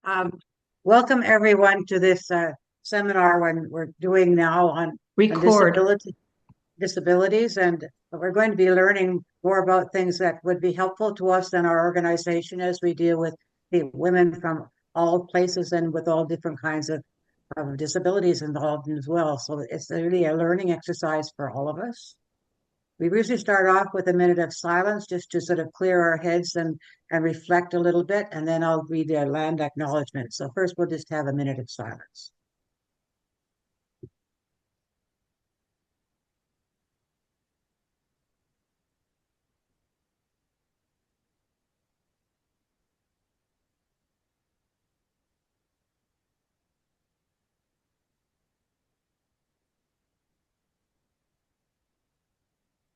Um, Welcome everyone to this seminar when we're doing now on Record. disabilities, and we're going to be learning more about things that would be helpful to us in our organization as we deal with the women from all places and with all different kinds of disabilities involved as well. So it's really a learning exercise for all of us. We usually start off with a minute of silence just to sort of clear our heads and reflect a little bit, and then I'll read the land acknowledgement. So first, we'll just have a minute of silence.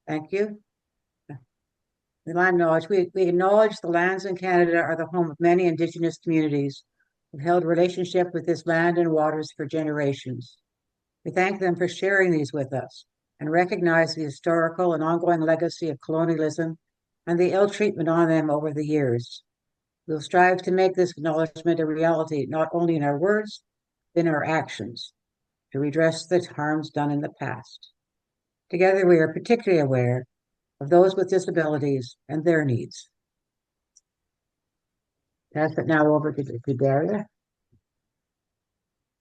Thank you. The land knowledge. We acknowledge the lands in Canada are the home of many Indigenous communities who've held relationship with this land and waters for generations. We thank them for sharing these with us and recognize the historical and ongoing legacy of colonialism and the ill treatment on them over the years. We'll strive to make this acknowledgement a reality, not only in our words, but in our actions, to redress the harms done in the past. Together, we are particularly aware of those with disabilities and their needs. Pass it now over to Daria.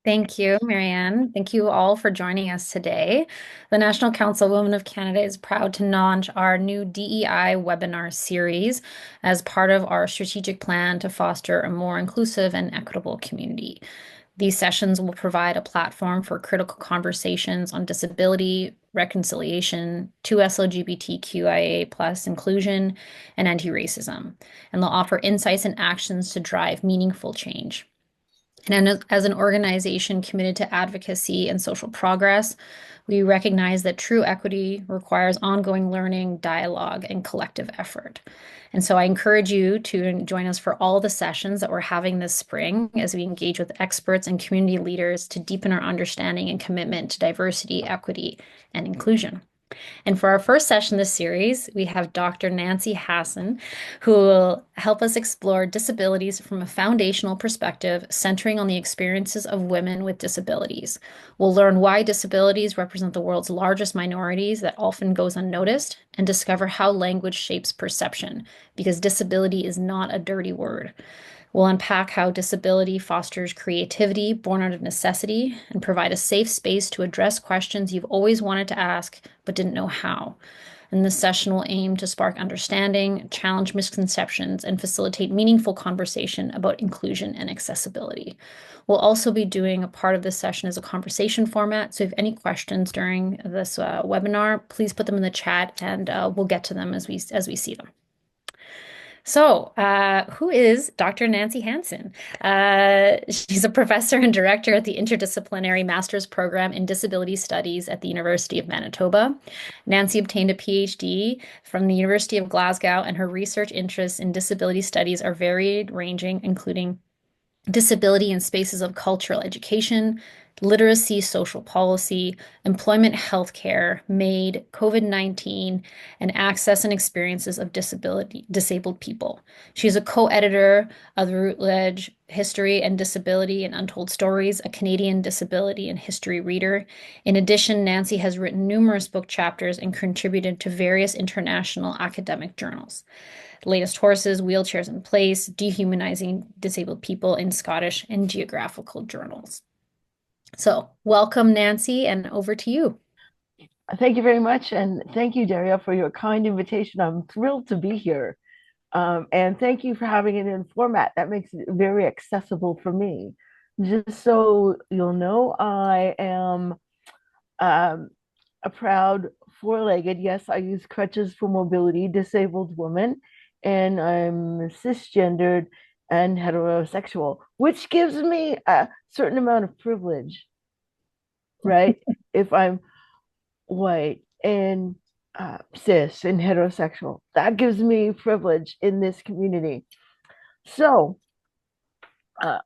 Thank you, Marianne. Thank you all for joining us today. The National Council of Women of Canada is proud to launch our new DEI webinar series as part of our strategic plan to foster a more inclusive and equitable community. These sessions will provide a platform for critical conversations on disability, reconciliation, 2S LGBTQIA+ inclusion, and anti-racism, and they'll offer insights and actions to drive meaningful change. And as an organization committed to advocacy and social progress, we recognize that true equity requires ongoing learning, dialogue, and collective effort. And so I encourage you to join us for all the sessions that we're having this spring as we engage with experts and community leaders to deepen our understanding and commitment to diversity, equity, and inclusion. And for our first session this series, we have Dr. Nancy Hansen, who will help us explore disabilities from a foundational perspective, centering on the experiences of women with disabilities. We'll learn why disabilities represent the world's largest minorities that often goes unnoticed, and discover how language shapes perception, because disability is not a dirty word. We'll unpack how disability fosters creativity born out of necessity and provide a safe space to address questions you've always wanted to ask but didn't know how. And this session will aim to spark understanding, challenge misconceptions, and facilitate meaningful conversation about inclusion and accessibility. We'll also be doing a part of this session as a conversation format. So if any questions during this webinar, please put them in the chat and we'll get to them as we see them. So, who is Dr. Nancy Hansen? She's a professor and director at the Interdisciplinary Master's Program in Disability Studies at the University of Manitoba. Nancy obtained a Ph.D. from the University of Glasgow, and her research interests in disability studies are varied, ranging, including disability in spaces of cultural education, literacy, social policy, employment, healthcare, MAID, COVID-19, and access and experiences of disabled people. She's a co-editor of the Routledge History and Disability and Untold Stories, a Canadian disability and history reader. In addition, Nancy has written numerous book chapters and contributed to various international academic journals. The latest Horses, Wheelchairs in Place, Dehumanizing Disabled People in Scottish and Geographical Journals. So welcome, Nancy, and over to you. Thank you very much. And thank you, Daria, for your kind invitation. I'm thrilled to be here. And thank you for having it in format that makes it very accessible for me. Just so you'll know, I am a proud four-legged, yes, I use crutches for mobility, disabled woman, and I'm cisgendered and heterosexual, which gives me a certain amount of privilege, right? If I'm white and cis and heterosexual, that gives me privilege in this community. So I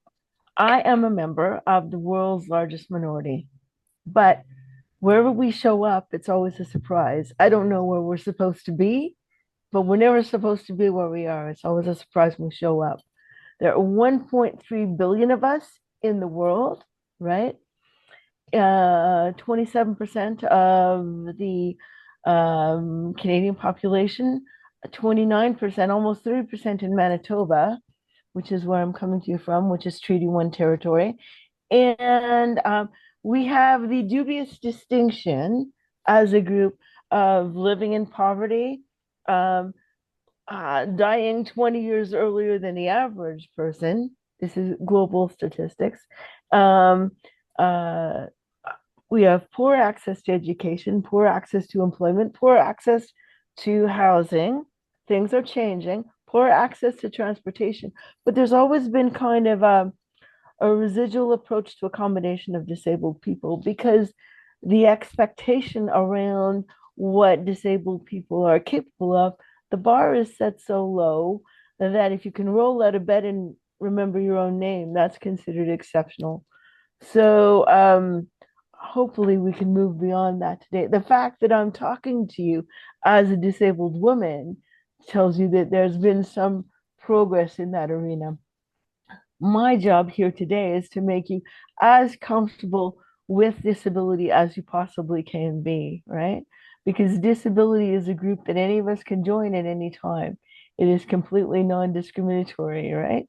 am a member of the world's largest minority, but wherever we show up, it's always a surprise. I don't know where we're supposed to be, but we're never supposed to be where we are. It's always a surprise when we show up. There are 1.3 billion of us in the world, right? 27% of the Canadian population, 29%, almost 30% in Manitoba, which is where I'm coming to you from, which is Treaty 1 territory. And we have the dubious distinction as a group of living in poverty, dying 20 years earlier than the average person. This is global statistics. Uh, we have poor access to education, poor access to employment, poor access to housing. Things are changing, poor access to transportation. But there's always been kind of a residual approach to accommodation of disabled people because the expectation around what disabled people are capable of, the bar is set so low that if you can roll out of bed and remember your own name, that's considered exceptional. So hopefully we can move beyond that today. The fact that I'm talking to you as a disabled woman tells you that there's been some progress in that arena. My job here today is to make you as comfortable with disability as you possibly can be, right? Because disability is a group that any of us can join at any time. It is completely non-discriminatory, right?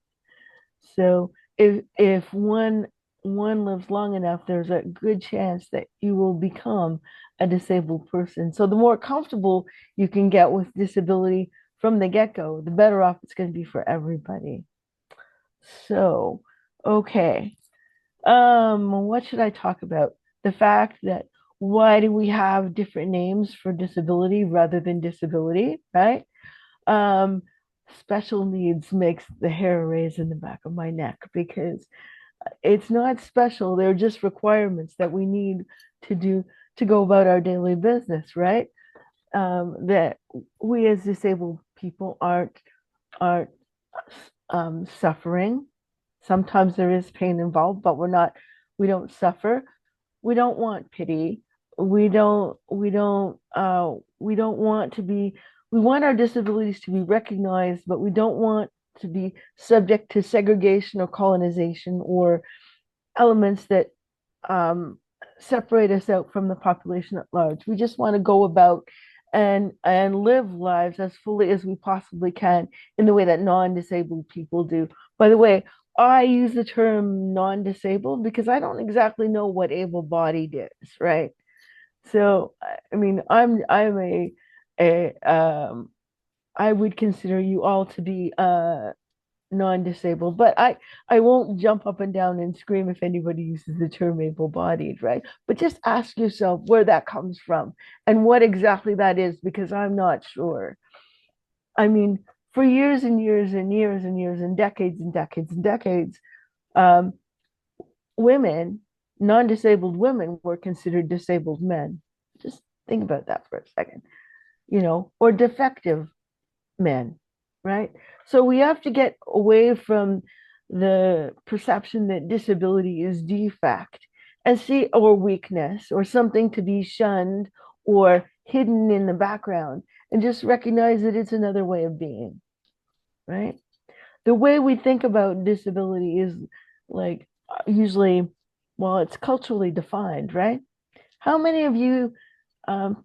So if one lives long enough, there's a good chance that you will become a disabled person. So the more comfortable you can get with disability from the get-go, the better off it's going to be for everybody. So, okay. What should I talk about? The fact that why do we have different names for disability rather than disability, right? Um, Special needs makes the hair raise in the back of my neck because it's not special. They're just requirements that we need to do to go about our daily business, right? That we as disabled people aren't suffering. Sometimes there is pain involved, but we don't suffer. We don't want pity. We don't want to be, we want our disabilities to be recognized, but we don't want to be subject to segregation or colonization or elements that separate us out from the population at large. We just want to go about and live lives as fully as we possibly can in the way that non-disabled people do. By the way, I use the term non-disabled because I don't exactly know what able-bodied is, right? So, I mean, a I would consider you all to be non-disabled, but I won't jump up and down and scream if anybody uses the term able-bodied, right? But just ask yourself where that comes from and what exactly that is, because I'm not sure. I mean, for years and years and years and years and decades and decades and decades, um, women, non-disabled women, were considered disabled men. Just think about that for a second, or defective men, right? So we have to get away from the perception that disability is defect and see, or weakness, or something to be shunned or hidden in the background, and just recognize that it's another way of being, right? The way we think about disability is like usually, well, it's culturally defined, right? How many of you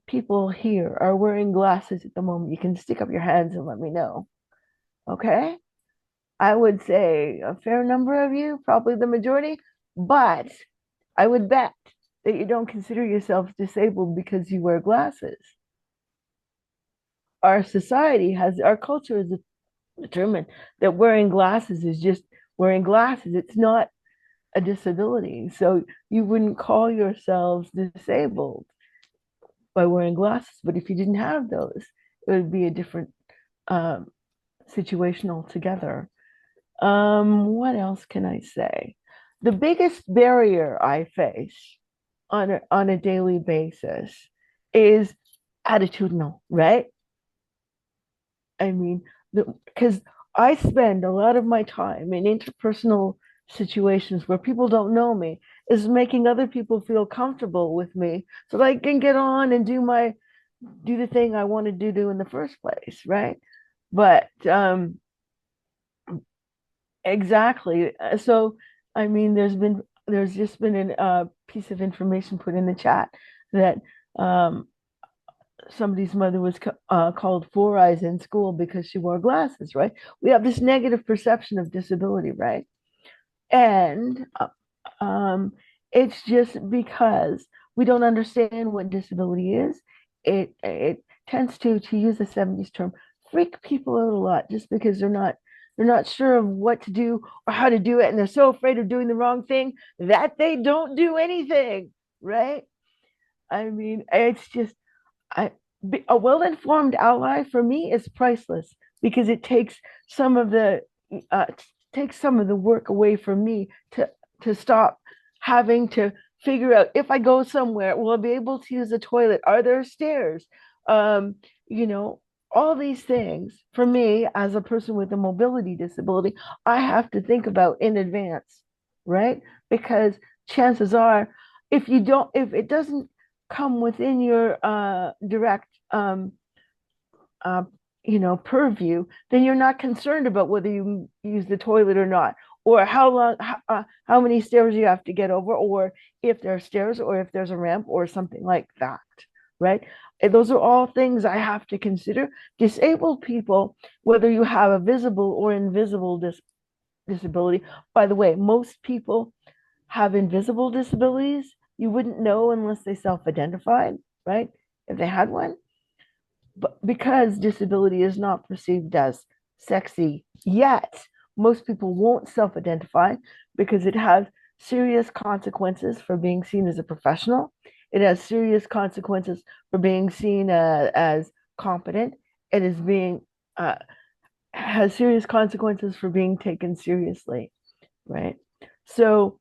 people here are wearing glasses at the moment? You can stick up your hands and let me know. Okay. I would say a fair number of you, probably the majority, but I would bet that you don't consider yourselves disabled because you wear glasses. Our culture is determined that wearing glasses is just wearing glasses. It's not a disability. So you wouldn't call yourselves disabled by wearing glasses. But if you didn't have those, it would be a different situation altogether. What else can I say? The biggest barrier I face on a daily basis is attitudinal, right? I mean, because I spend a lot of my time in interpersonal situations where people don't know me, is making other people feel comfortable with me so that I can get on and do the thing I want to do in the first place, right? But Exactly. So, I mean, there's just been a piece of information put in the chat that um, somebody's mother was called Four Eyes in school because she wore glasses, right? We have this negative perception of disability, right? And um, it's just because we don't understand what disability is. It tends to use the 70s term, freak people out a lot just because they're not sure of what to do or how to do it, and they're so afraid of doing the wrong thing that they don't do anything, right? I mean, it's just I a well-informed ally for me is priceless because it some of the uh, takes some of the work away from me to stop having to figure out if I go somewhere, will I be able to use the toilet? Are there stairs? Um, you know, all these things for me as a person with a mobility disability, I have to think about in advance, right? Because chances are, if it doesn't come within your direct uh, purview, then you're not concerned about whether you use the toilet or not, or how many stairs you have to get over, or if there are stairs, or if there's a ramp, or something like that, right? And those are all things I have to consider. Disabled people, whether you have a visible or invisible disability, by the way, most people have invisible disabilities. You wouldn't know unless they self-identified, right? If they had one. But because disability is not perceived as sexy yet, most people won't self-identify because it has serious consequences for being seen as a professional. It has serious consequences for being seen as competent. It is being has serious consequences for being taken seriously, right? So,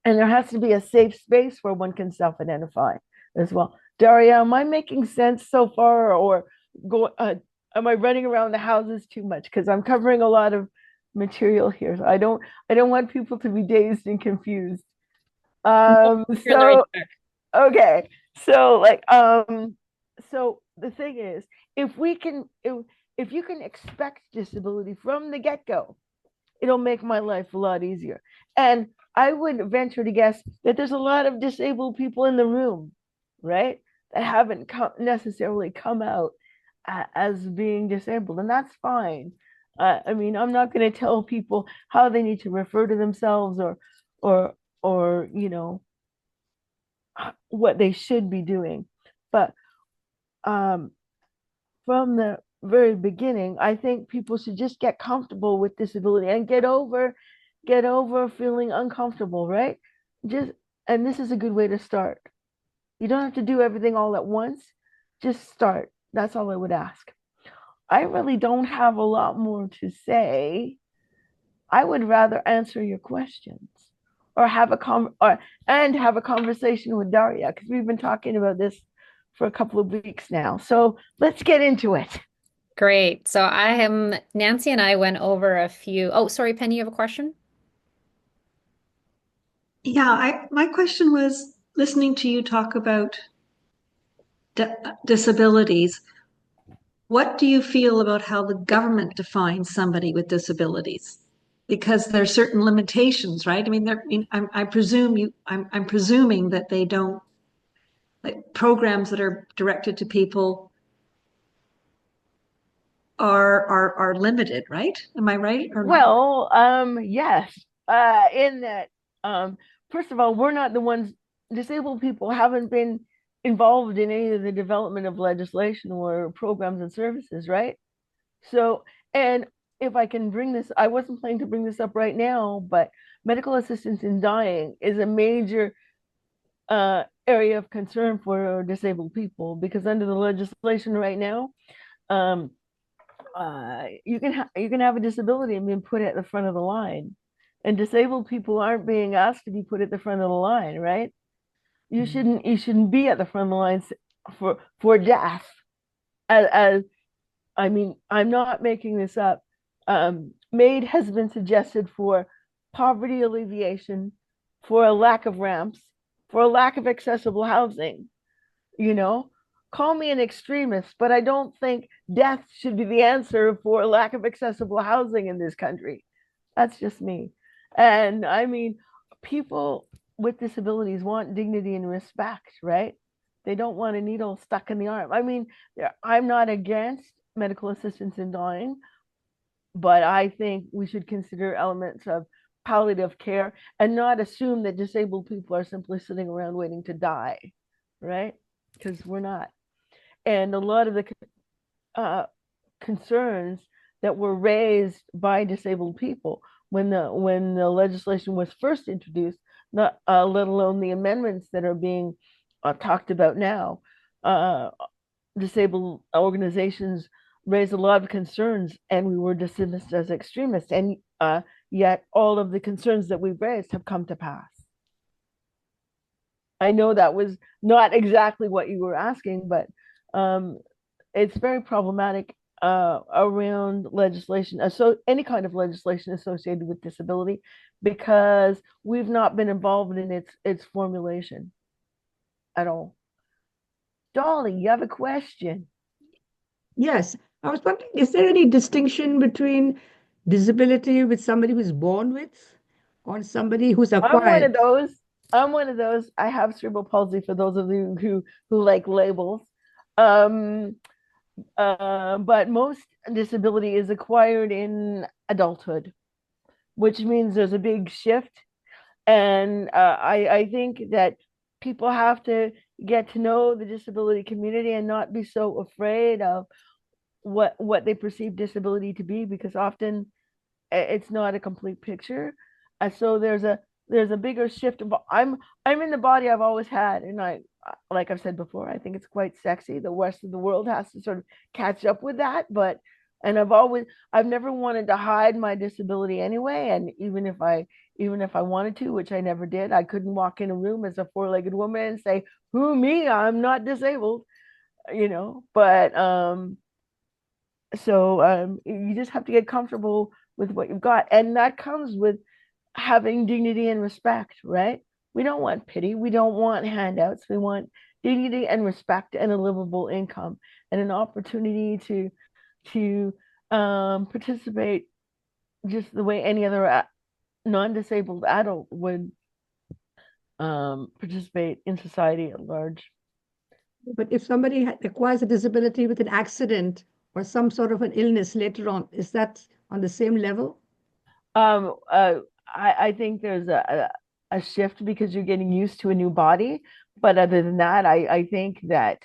and there has to be a safe space where one can self-identify as well. Daria, am I making sense so far, or am I running around the houses too much? Because I'm covering a lot of material here. So I don't want people to be dazed and confused. You're on the right So track. okay, so the thing is, if you can expect disability from the get-go, it'll make my life a lot easier. And I would venture to guess that there's a lot of disabled people in the room, right? That haven't necessarily come out as being disabled, and that's fine. I mean, I'm not going to tell people how they need to refer to themselves or or what they should be doing. But um, from the very beginning, I think people should just get comfortable with disability and get over feeling uncomfortable, right? Just and this is a good way to start. You don't have to do everything all at once. Just start. That's all I would ask. I really don't have a lot more to say. I would rather answer your questions or have a conversation with Daria because we've been talking about this for a couple of weeks now. So let's get into it. Great. So Nancy and I went over a few. Oh, sorry, Penny, you have a question? Yeah, my question was listening to you talk about disabilities. What do you feel about how the government defines somebody with disabilities? Because there are certain limitations, right? I mean, I'm presuming that they don't, like, programs that are directed to people are limited, right? Am I right or not? Well, yes. In that, um, first of all, we're not the ones. Disabled people haven't been involved in any of the development of legislation or programs and services, right? So, and if I can bring this, I wasn't planning to bring this up right now, but medical assistance in dying is a major area of concern for disabled people because under the legislation right now, um, you can have a disability and be put at the front of the line, and disabled people aren't being asked to be put at the front of the line, right? You shouldn't be at the front of the line for death. As I mean, I'm not making this up. MAID has been suggested for poverty alleviation, for a lack of ramps, for a lack of accessible housing. You know, call me an extremist, but I don't think death should be the answer for lack of accessible housing in this country. That's just me. And I mean, people with disabilities want dignity and respect, right? They don't want a needle stuck in the arm. I mean, I'm not against medical assistance in dying, but I think we should consider elements of palliative care and not assume that disabled people are simply sitting around waiting to die, right? Because we're not. And a lot of the concerns that were raised by disabled people when the legislation was first introduced, not let alone the amendments that are being talked about now. Disabled organizations raised a lot of concerns, and we were dismissed as extremists. And yet, all of the concerns that we've raised have come to pass. I know that was not exactly what you were asking, but it's very problematic around legislation, so any kind of legislation associated with disability, because we've not been involved in its formulation at all. Dolly, you have a question? Yes, I was wondering, is there any distinction between disability with somebody who's born with or somebody who's I'm one of acquired? those. I'm one of those. I have cerebral palsy for those of you who like labels. Um, but most disability is acquired in adulthood, which means there's a big shift. And I think that people have to get to know the disability community and not be so afraid of what they perceive disability to be, because often it's not a complete picture. So there's a bigger shift. I'm in the body I've always had, and like I've said before, I think it's quite sexy. The rest of the world has to sort of catch up with that, but and I've never wanted to hide my disability anyway. And even if I wanted to, which I never did, I couldn't walk in a room as a four-legged woman and say, "Who me? I'm not disabled," you know. But so you just have to get comfortable with what you've got, and that comes with having dignity and respect, right? We don't want pity, we don't want handouts, we want dignity and respect and a livable income and an opportunity to participate just the way any other non-disabled adult would participate in society at large. But if somebody acquires a disability with an accident or some sort of an illness later on, is that on the same level? I think there's a shift because you're getting used to a new body. But other than that, I think that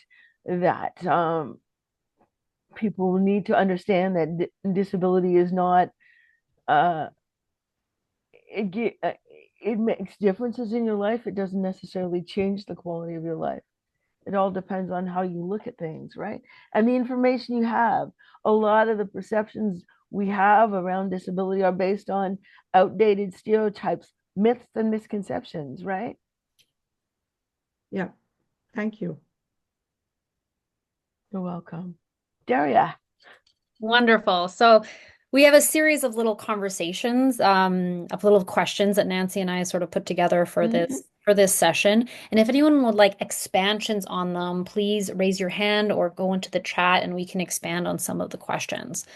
people need to understand that disability is not uh, it makes differences in your life. It doesn't necessarily change the quality of your life. It all depends on how you look at things, right? And the information you have. A lot of the perceptions we have around disability are based on outdated stereotypes, myths, and misconceptions, right? Yeah, thank you. You're welcome. Daria. Wonderful. So we have a series of little conversations, of little questions that Nancy and I sort of put together for this session. And if anyone would like expansions on them, please raise your hand or go into the chat and we can expand on some of the questions.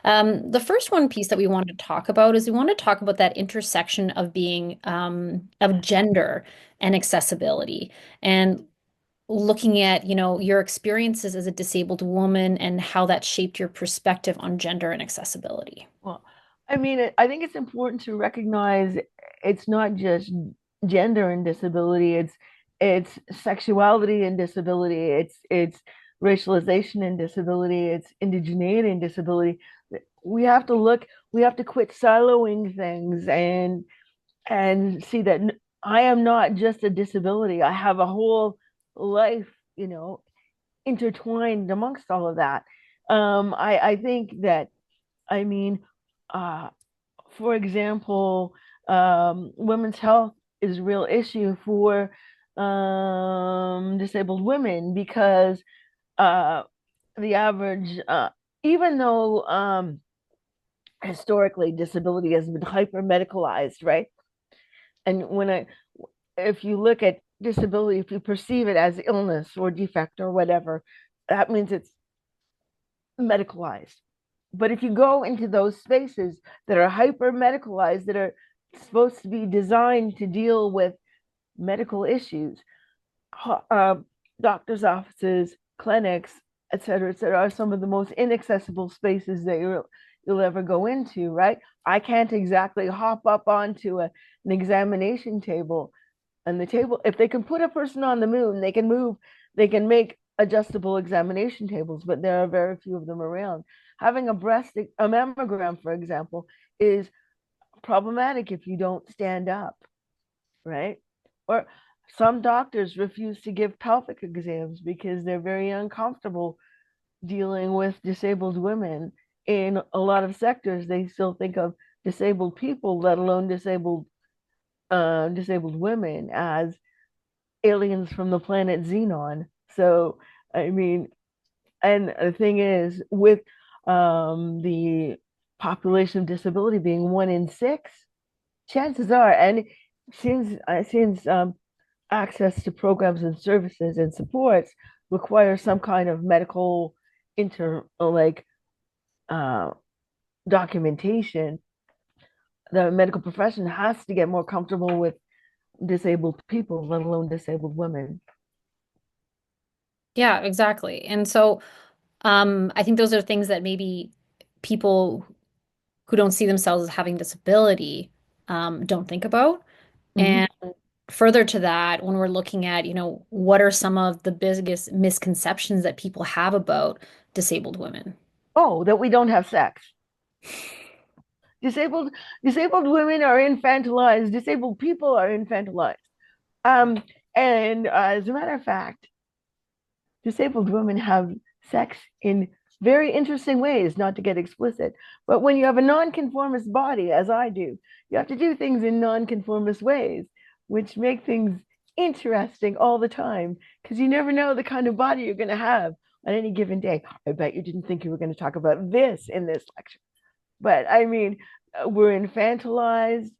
The first one piece that we want to talk about is we want to talk about that intersection of being of gender and accessibility, and looking at, your experiences as a disabled woman and how that shaped your perspective on gender and accessibility. Well, I mean, I think it's important to recognize it's not just gender and disability, it's sexuality and disability, it's racialization and disability, it's indigeneity and disability. We have to quit siloing things and see that I am not just a disability. I have a whole life, intertwined amongst all of that. I think that, I mean, for example, women's health is a real issue for disabled women because the average, even though historically disability has been hyper medicalized, right? And if you look at disability, if you perceive it as illness or defect or whatever, that means it's medicalized. But if you go into those spaces that are hyper medicalized, that are supposed to be designed to deal with medical issues, uh, doctors' offices, clinics, et cetera, are some of the most inaccessible spaces that you'll ever go into, right? I can't exactly hop up onto an examination table. And the table, if they can put a person on the moon, they can move, they can make adjustable examination tables, but there are very few of them around. Having a mammogram, for example, is problematic if you don't stand up, right? Or some doctors refuse to give pelvic exams because they're very uncomfortable dealing with disabled women. In a lot of sectors, they still think of disabled people, let alone disabled women, as aliens from the planet Xenon. So, I mean, and the thing is, with the population of disability being 1 in 6, chances are, and since access to programs and services and supports require some kind of medical uh, documentation, the medical profession has to get more comfortable with disabled people, let alone disabled women. Yeah, exactly. And so I think those are things that maybe people who don't see themselves as having disability don't think about. Mm-hmm. And further to that, when we're looking at, what are some of the biggest misconceptions that people have about disabled women? Oh, that we don't have sex. Disabled women are infantilized. Disabled people are infantilized. Um, and as a matter of fact, disabled women have sex in very interesting ways, not to get explicit. But when you have a nonconformist body, as I do, you have to do things in nonconformist ways, which make things interesting all the time because you never know the kind of body you're going to have on any given day. I bet you didn't think you were going to talk about this in this lecture. But I mean, we're infantilized.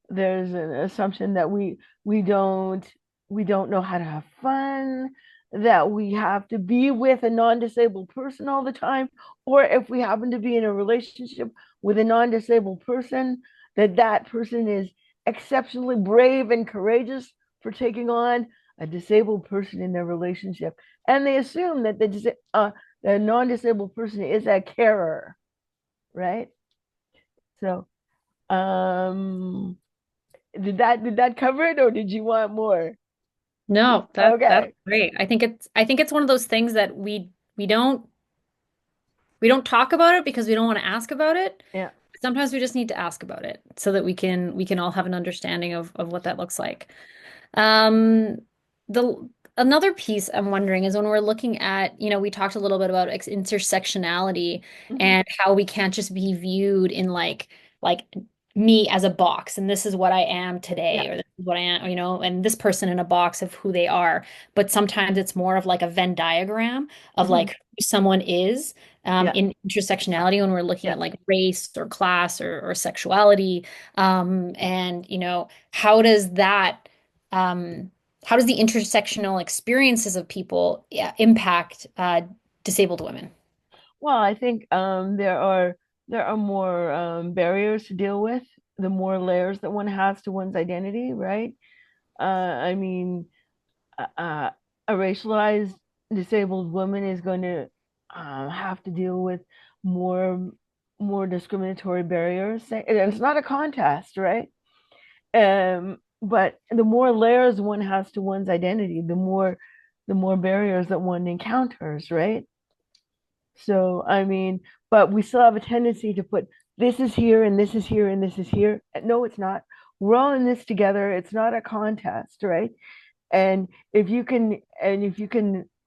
There's an assumption that we don't we don't know how to have fun, that we have to be with a non-disabled person all the time, or if we happen to be in a relationship with a non-disabled person, that person is exceptionally brave and courageous for taking on a disabled person in their relationship. And they assume that the non-disabled person is a carer, right? So, um, did that cover it, or did you want more? No, that's Okay. great. I think it's one of those things that we don't talk about it because we don't want to ask about it. Yeah. Sometimes we just need to ask about it so that we can all have an understanding of what that looks like. Um, the another piece I'm wondering is when we're looking at, we talked a little bit about intersectionality Mhm. and how we can't just be viewed in like me as a box and this is what I am Yeah. today or this is what I am, and this person in a box of who they are. But sometimes it's more of like a Venn diagram of Mhm. like who someone is Yeah. in intersectionality when we're looking Yeah. at like race or class or sexuality. And how does that how does the intersectional experiences of people, yeah, impact disabled women? Well, I think there are more barriers to deal with, the more layers that one has to one's identity, right? I mean, uh, a racialized disabled woman is going to have to deal with more more discriminatory barriers. And it's not a contest, right? But the more layers one has to one's identity, the more barriers that one encounters, right? So I mean, but we still have a tendency to put this is here and this is here and this is here. No, it's not. We're all in this together. It's not a contest, right? And if you can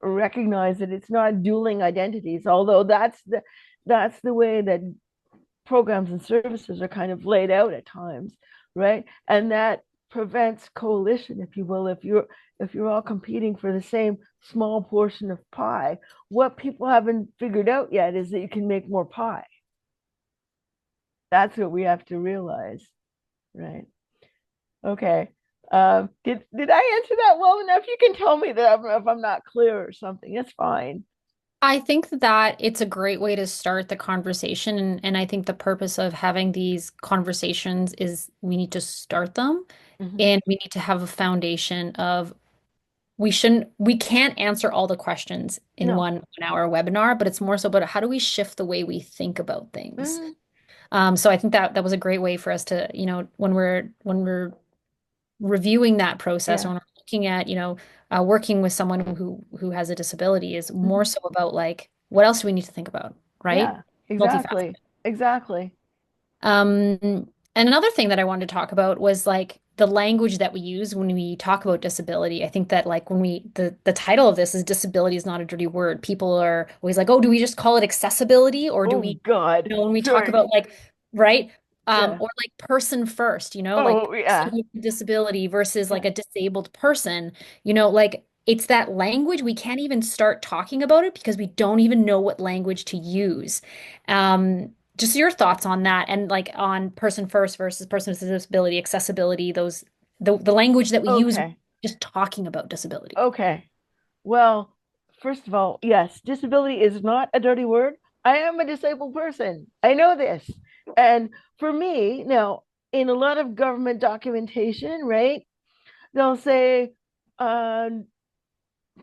recognize that it's not dueling identities, although that's the way that programs and services are kind of laid out at times, right? And that prevents coalition, if you will. If you're all competing for the same small portion of pie, what people haven't figured out yet is that you can make more pie. That's what we have to realize, right? Okay. Did I answer that well enough? You can tell me that if I'm not clear or something. It's fine. I think that it's a great way to start the conversation. And I think the purpose of having these conversations is we need to start them Mhm. and we need to have a foundation of we can't answer all the questions in No. one hour webinar, but it's more so about how do we shift the way we think about things. Mhm. So I think that that was a great way for us to, when we're reviewing that process or Yeah. when we're looking at, working with someone who has a disability is more Mhm. so about like what else do we need to think about, right? Yeah, Multifaceted. exactly. Exactly. And another thing that I wanted to talk about was like the language that we use when we talk about disability. I think that like when the title of this is disability is not a dirty word. People are always like, oh, do we just call it accessibility or do Oh we, God. when we talk Sorry. about like, right? Yeah. Or like person first, like Oh person yeah. with a disability versus like Yeah. a disabled person, like it's that language. We can't even start talking about it because we don't even know what language to use. Just your thoughts on that and like on person first versus person with disability, accessibility, the language that we use Okay. just talking about disability. Okay. Well, first of all, yes, disability is not a dirty word. I am a disabled person. I know this. And for me, now, in a lot of government documentation, right, they'll say uh,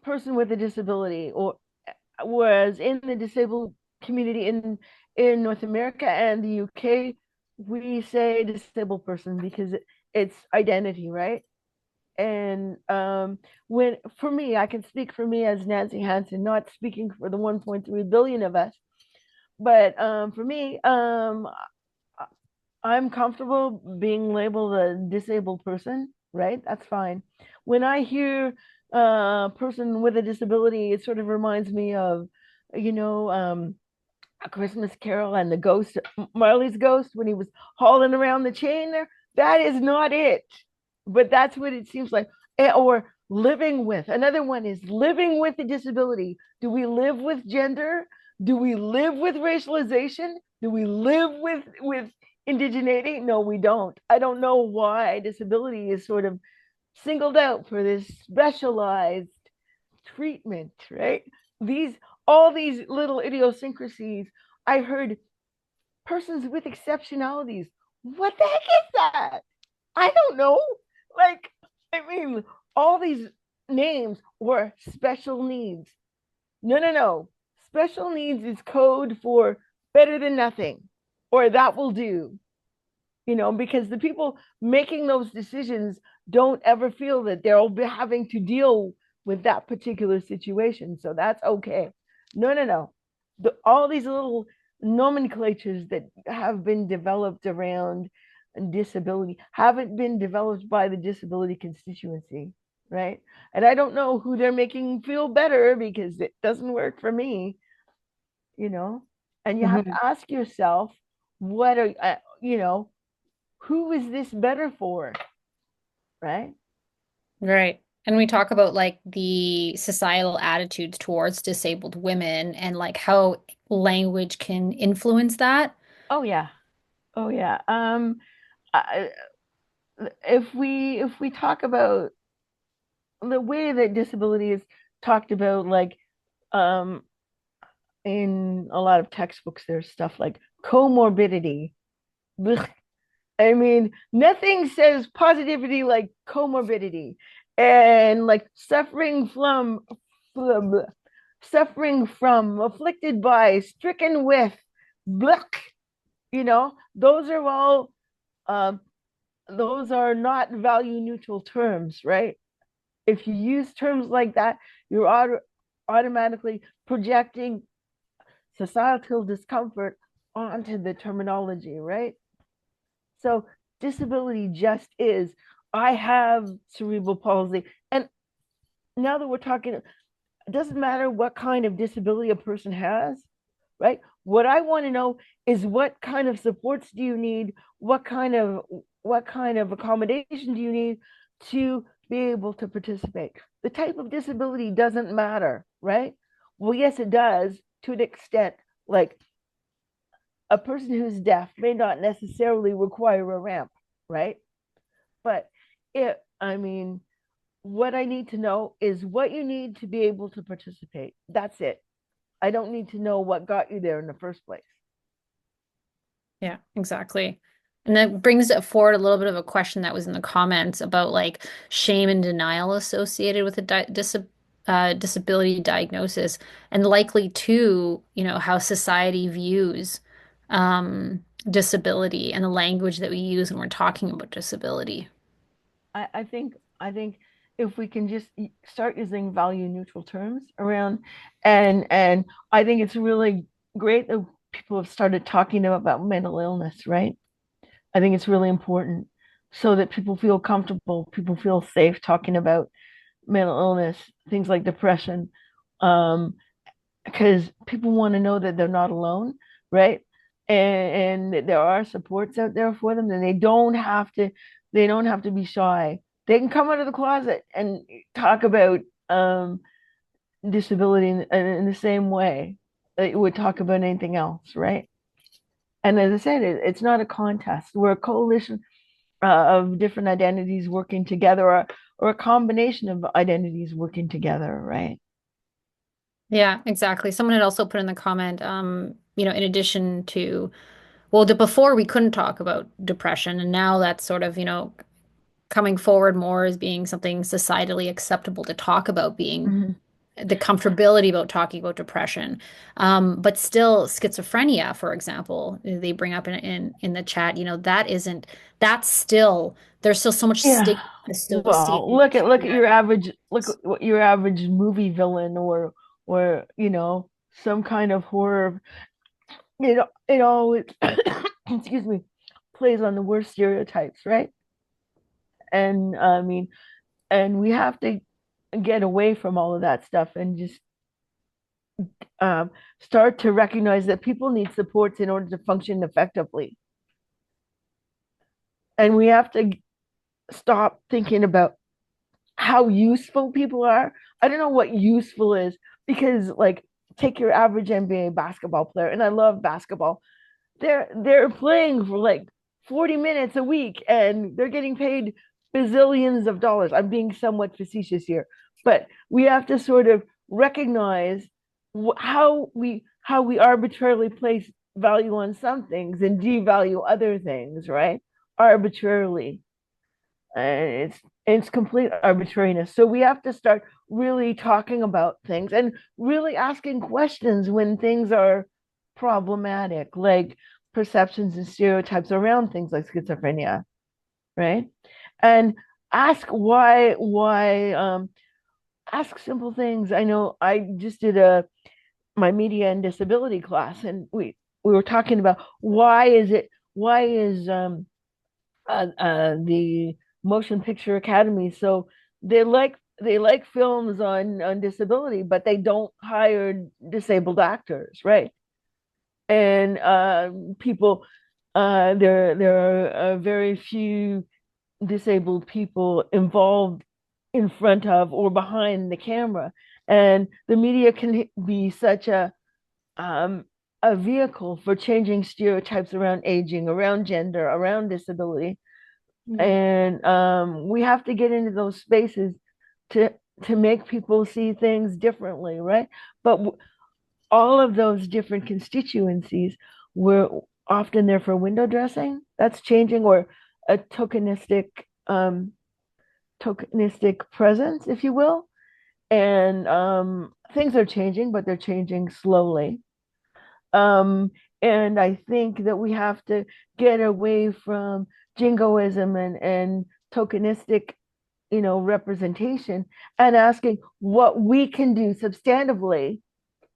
person with a disability, or whereas in the disabled community in North America and the UK, we say disabled person because it's identity, right? And when for me, I can speak for me as Nancy Hansen, not speaking for the 1.3 billion of us, but for me, I'm comfortable being labeled a disabled person, right? That's fine. When I hear a person with a disability, it sort of reminds me of, you know, A Christmas Carol and the ghost, Marley's ghost, when he was hauling around the chain there. That is not it, but that's what it seems like. Or living with. Another one is living with a disability. Do we live with gender? Do we live with racialization? Do we live with indigeneity? No, we don't. I don't know why disability is sort of singled out for this specialized treatment, right? These all these little idiosyncrasies. I heard persons with exceptionalities. What the heck is that? I don't know. Like, I mean, all these names were special needs. No, no, no. Special needs is code for better than nothing, or that will do, because the people making those decisions don't ever feel that they'll be having to deal with that particular situation. So that's okay. No, no, no. All these little nomenclatures that have been developed around disability haven't been developed by the disability constituency, right? And I don't know who they're making feel better because it doesn't work for me, you know? And you have Mhm. to ask yourself, what are, who is this better for, right? Right. And we talk about like the societal attitudes towards disabled women and like how language can influence that. Oh yeah, oh yeah. I, if we talk about the way that disability is talked about, like um in a lot of textbooks, there's stuff like comorbidity. Blech. I mean, nothing says positivity like comorbidity, and like suffering from, afflicted by, stricken with, blech, those are all, um, those are not value neutral terms, right? If you use terms like that, you're automatically projecting societal discomfort onto the terminology, right? So disability just is, I have cerebral palsy. And now that we're talking, it doesn't matter what kind of disability a person has, right? What I want to know is what kind of supports do you need? What kind of accommodation do you need to be able to participate? The type of disability doesn't matter, right? Well, yes, it does to an extent. Like a person who's deaf may not necessarily require a ramp, right? But I mean, what I need to know is what you need to be able to participate. That's it. I don't need to know what got you there in the first place. Yeah, exactly. And that brings it forward a little bit of a question that was in the comments about like shame and denial associated with a disability diagnosis, and likely too, how society views disability and the language that we use when we're talking about disability. I think if we can just start using value neutral terms around, and I think it's really great that people have started talking about mental illness, right? I think it's really important so that people feel comfortable, people feel safe talking about mental illness, things like depression, um, because people want to know that they're not alone, right? And that there are supports out there for them, and they don't have to be shy. They can come out of the closet and talk about disability in the same way that you would talk about anything else, right? And as I said, it's not a contest. We're a coalition of different identities working together, or a combination of identities working together, right? Yeah, exactly. Someone had also put in the comment, in addition to, well, before we couldn't talk about depression, and now that's sort of, coming forward more as being something societally acceptable to talk about, being Mhm. the comfortability about talking about depression. But still, schizophrenia, for example, they bring up in the chat, that's still, there's still so much Yeah. stigma Well, associated look to at that. your average movie villain, or some kind of horror. It always excuse me, plays on the worst stereotypes, right? And I mean, and we have to get away from all of that stuff and just start to recognize that people need supports in order to function effectively. And we have to stop thinking about how useful people are. I don't know what useful is, because like, take your average NBA basketball player, and I love basketball. They're playing for like 40 minutes a week, and they're getting paid bazillions of dollars. I'm being somewhat facetious here, but we have to sort of recognize how we arbitrarily place value on some things and devalue other things, right? Arbitrarily. And it's complete arbitrariness. So we have to start really talking about things and really asking questions when things are problematic, like perceptions and stereotypes around things like schizophrenia, right? And ask why ask simple things. I know I just did my media and disability class, and we were talking about why is the Motion Picture Academy. So they like films on disability, but they don't hire disabled actors, right? And people, there are very few disabled people involved in front of or behind the camera, and the media can be such um, a vehicle for changing stereotypes around aging, around gender, around disability. And we have to get into those spaces to make people see things differently, right? But all of those different constituencies were often there for window dressing. That's changing, or a tokenistic presence, if you will. And things are changing, but they're changing slowly. Um, and I think that we have to get away from jingoism and tokenistic, representation, and asking what we can do substantively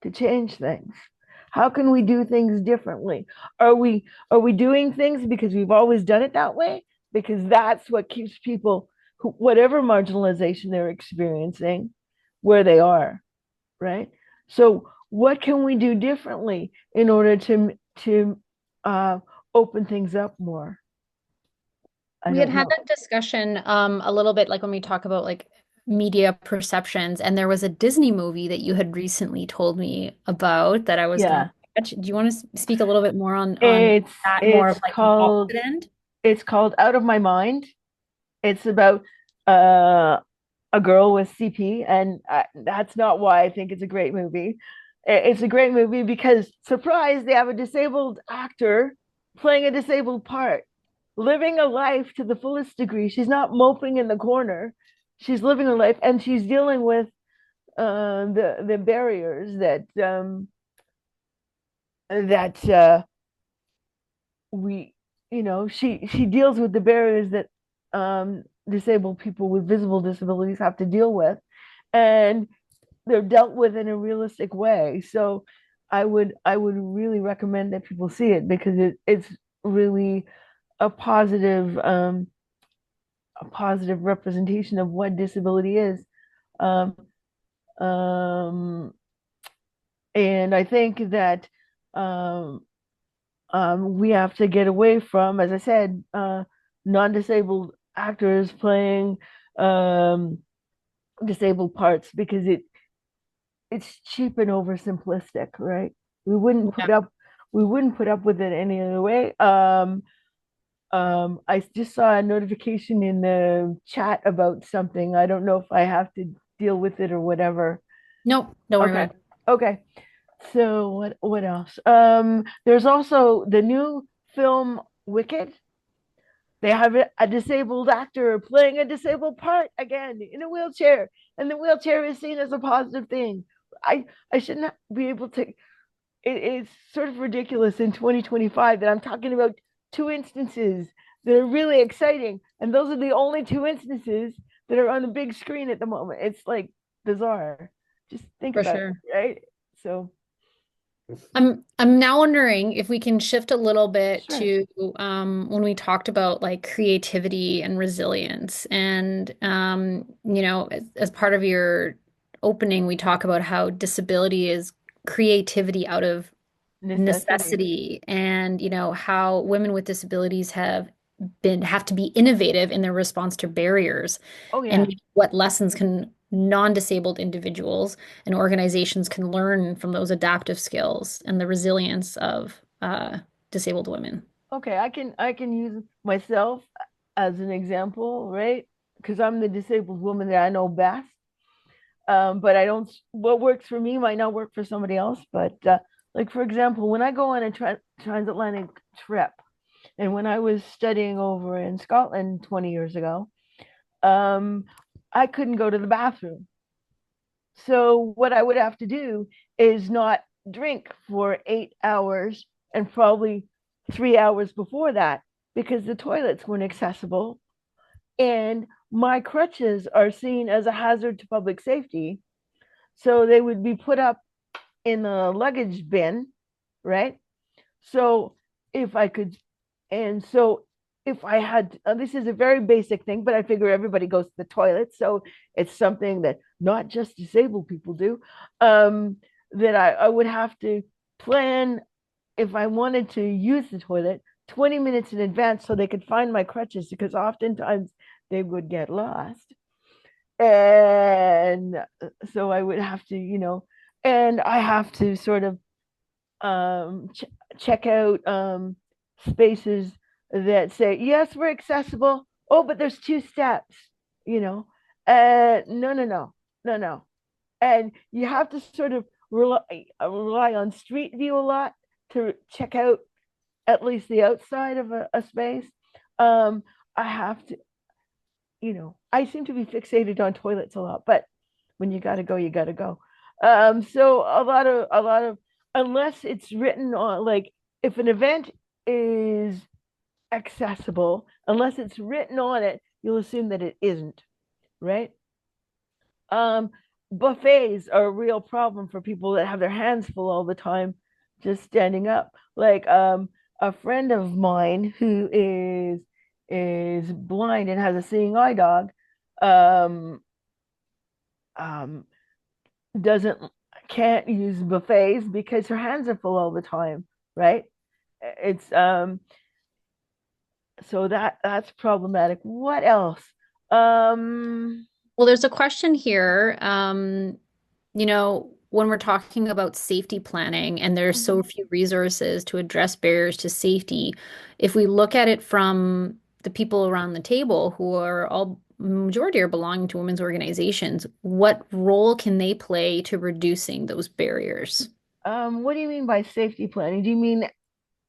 to change things. How can we do things differently? Are we doing things because we've always done it that way? Because that's what keeps people, whatever marginalization they're experiencing, where they are, right? So what can we do differently in order to uh, open things up more? I We had don't had know. that discussion a little bit, like when we talk about like media perceptions, and there was a Disney movie that you had recently told me about that I was gonna Yeah, watch. Do you want to speak a little bit more on it's that, more of it's like the called opposite end? it's called Out of My Mind. It's about uh, a girl with CP, and that's not why I think it's a great movie. It's a great movie because, surprise, they have a disabled actor playing a disabled part, living a life to the fullest degree. She's not moping in the corner. She's living a life, and she's dealing with the barriers that we, she deals with the barriers that disabled people with visible disabilities have to deal with, and they're dealt with in a realistic way. So I would really recommend that people see it because it's really a positive representation of what disability is. Um, um, and I think that um, we have to get away from, as I said, non-disabled actors playing um, disabled parts because it's cheap and oversimplistic, right? We wouldn't Yeah. put up we wouldn't put up with it any other way. I just saw a notification in the chat about something. I don't know if I have to deal with it or whatever. Nope, don't worry Okay. about it. Okay. So what else? There's also the new film Wicked. They have a disabled actor playing a disabled part again in a wheelchair, and the wheelchair is seen as a positive thing. I should not be able to. It's sort of ridiculous in 2025 that I'm talking about two instances that are really exciting, and those are the only two instances that are on the big screen at the moment. It's like bizarre. Just think For about it, sure. right? So, I'm now wondering if we can shift a little bit sure. to when we talked about like creativity and resilience. And as part of your opening, we talk about how disability is creativity out of Necessity. necessity, and how women with disabilities have to be innovative in their response to barriers, Oh yeah. and what lessons can non-disabled individuals and organizations can learn from those adaptive skills and the resilience of disabled women. Okay, I can use myself as an example, right? Because I'm the disabled woman that I know best. But I don't. What works for me might not work for somebody else. But like for example, when I go on a transatlantic trip, and when I was studying over in Scotland 20 years ago, um, I couldn't go to the bathroom. So what I would have to do is not drink for 8 hours and probably 3 hours before that because the toilets weren't accessible and my crutches are seen as a hazard to public safety. So they would be put up in the luggage bin, right? So if I could, and so if I had, this is a very basic thing, but I figure everybody goes to the toilet. So it's something that not just disabled people do, that I would have to plan if I wanted to use the toilet 20 minutes in advance so they could find my crutches because oftentimes they would get lost. And so I would have to, and I have to sort of ch check out spaces that say, yes, we're accessible. Oh, but there's 2 steps, you know. No, no, no, no, no. And you have to sort of rely on Street View a lot to check out at least the outside of a space. I have to, I seem to be fixated on toilets a lot, but when you gotta go, you gotta go. So a lot of, unless it's written on, like, if an event is accessible, unless it's written on it, you'll assume that it isn't, right? Um, Buffets are a real problem for people that have their hands full all the time, just standing up. Like a friend of mine who is blind and has a seeing eye dog, um, um, doesn't can't use buffets because her hands are full all the time, right? It's so that's problematic. What else? Um, Well, there's a question here. When we're talking about safety planning and there's so few resources to address barriers to safety, if we look at it from the people around the table who are all majority are belonging to women's organizations. What role can they play to reducing those barriers? What do you mean by safety planning? Do you mean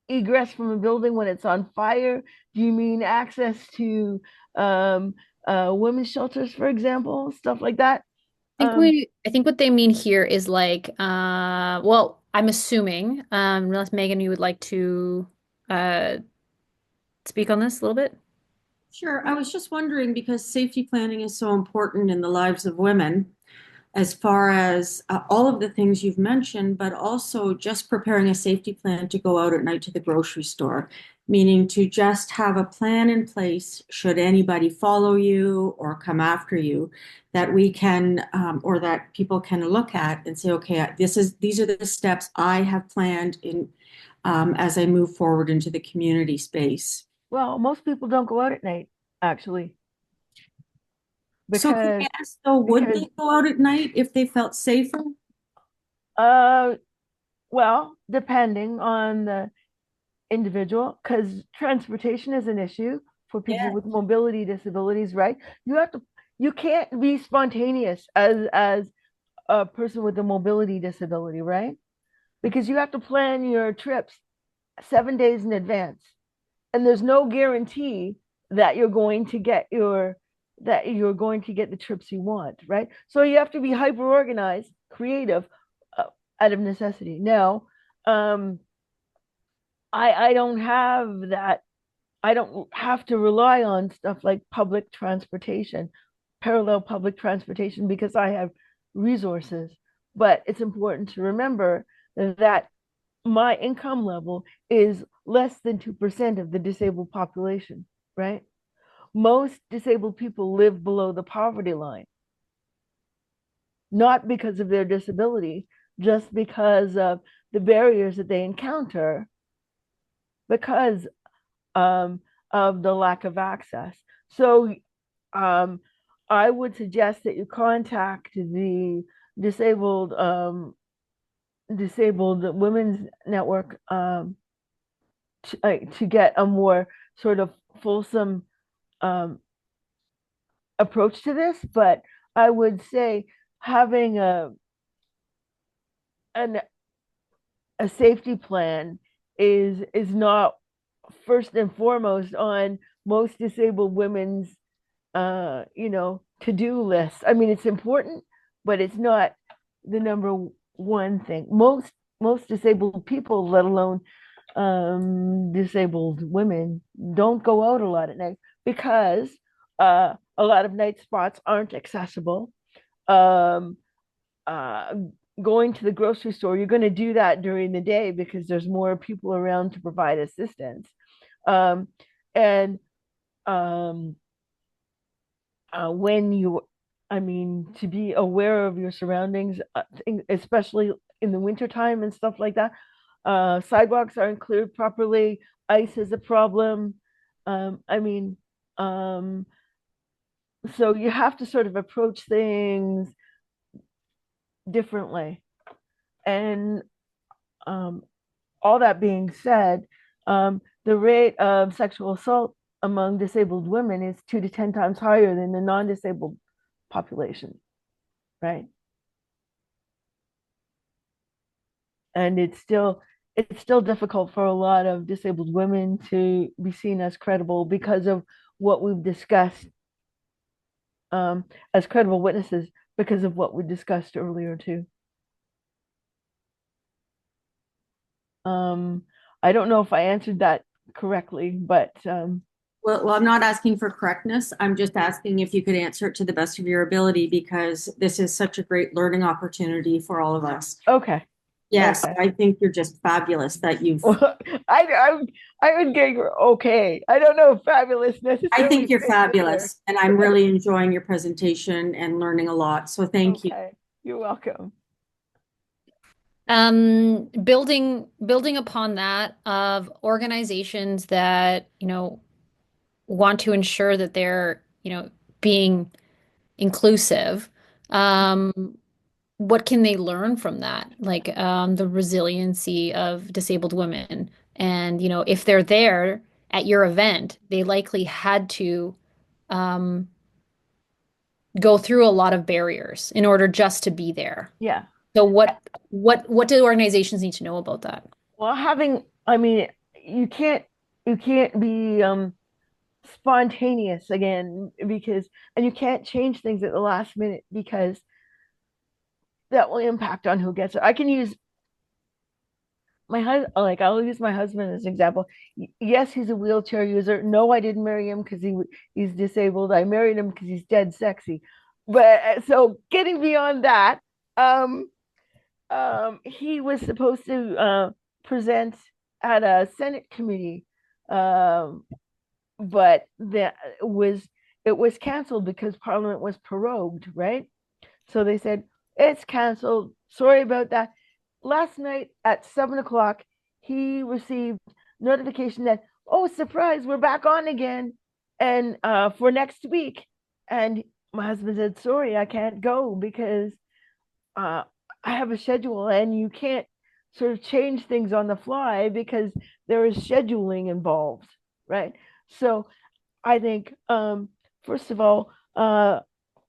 egress from a building when it's on fire? Do you mean access to um, women's shelters, for example, stuff like that? Um, I think what they mean here is like, well, I'm assuming, unless Megan, you would like to uh speak on this a little bit. Sure. I was just wondering because safety planning is so important in the lives of women, as far as all of the things you've mentioned, but also just preparing a safety plan to go out at night to the grocery store, meaning to just have a plan in place should anybody follow you or come after you, that we can, or that people can look at and say, okay, these are the steps I have planned in, as I move forward into the community space. well, most people don't go out at night, actually, So can because I ask though, would because they go out at night if they felt safer? uh, well, depending on the individual, because transportation is an issue for people Yeah. with mobility disabilities, right? You have to, you can't be spontaneous as a person with a mobility disability, right? Because you have to plan your trips 7 days in advance, and there's no guarantee that you're going to get the trips you want, right? So you have to be hyper organized, creative, uh, out of necessity. Now, um, I don't have that. I don't have to rely on stuff like public transportation, parallel public transportation, because I have resources. But it's important to remember that my income level is less than 2% of the disabled population, right? Most disabled people live below the poverty line, not because of their disability, just because of the barriers that they encounter because of the lack of access. So um, I would suggest that you contact the disabled disabled women's network to get a more sort of fulsome um, approach to this. But I would say having an, a safety plan is not first and foremost on most disabled women's to-do list. I mean, it's important, but it's not the number one thing. Most disabled people, let alone disabled women, don't go out a lot at night because a lot of night spots aren't accessible. Um, uh, Going to the grocery store, you're going to do that during the day because there's more people around to provide assistance. Um, and um, when you, I mean, to be aware of your surroundings, especially in the wintertime and stuff like that. Sidewalks aren't cleared properly. Ice is a problem. I mean, um, so you have to sort of approach things differently. And um, all that being said, the rate of sexual assault among disabled women is 2 to 10 times higher than the non-disabled population, right? And it's still difficult for a lot of disabled women to be seen as credible because of what we've discussed as credible witnesses because of what we discussed earlier too. Um, I don't know if I answered that correctly, but Well, I'm not asking for correctness. I'm just asking if you could answer it to the best of your ability because this is such a great learning opportunity for all of us. okay. Yes, Okay. I think you're just fabulous that you've. Well, I would get okay. I don't know if fabulous I necessarily think you're fits in here. fabulous, and I'm really enjoying your presentation and learning a lot. So thank you. Okay, you're welcome. Building upon that of organizations that, want to ensure that they're, being inclusive. What can they learn from that? Like the resiliency of disabled women. And, if they're there at your event, they likely had to um, go through a lot of barriers in order just to be there. Yeah. So what do organizations need to know about that? Well, I mean, you can't be spontaneous again, because, and you can't change things at the last minute, because that will impact on who gets it. I can use my husband, like I'll use my husband as an example. Yes, he's a wheelchair user. No, I didn't marry him because he's disabled. I married him because he's dead sexy. But so getting beyond that, um, he was supposed to present at a Senate committee, but it was canceled because Parliament was prorogued, right? So they said it's canceled. Sorry about that. Last night at 7 o'clock, he received notification that, oh, surprise, we're back on again, and for next week. And my husband said, sorry, I can't go because I have a schedule, and you can't sort of change things on the fly because there is scheduling involved, right? So I think, first of all,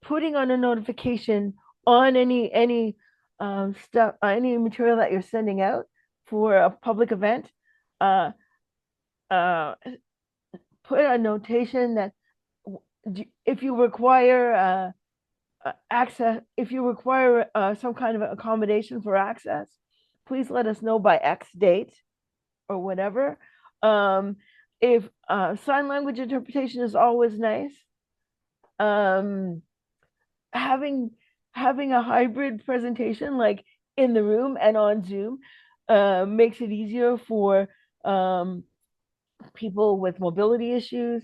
putting on a notification on any stuff, any material that you're sending out for a public event, uh, uh, put a notation that if you require access, if you require some kind of accommodation for access, please let us know by X date or whatever. If sign language interpretation is always nice. Um, having a hybrid presentation, like in the room and on Zoom, makes it easier for people with mobility issues,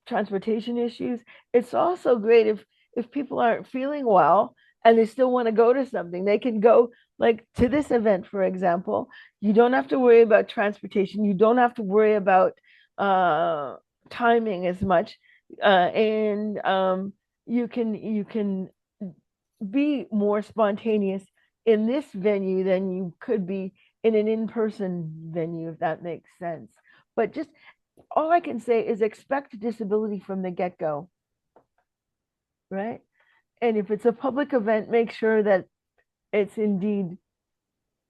transportation issues. It's also great if people aren't feeling well and they still want to go to something, they can go, like to this event, for example. You don't have to worry about transportation. You don't have to worry about timing as much, and you can be more spontaneous in this venue than you could be in an in-person venue, if that makes sense. But just all I can say is expect disability from the get-go, right? And if it's a public event, make sure that it's indeed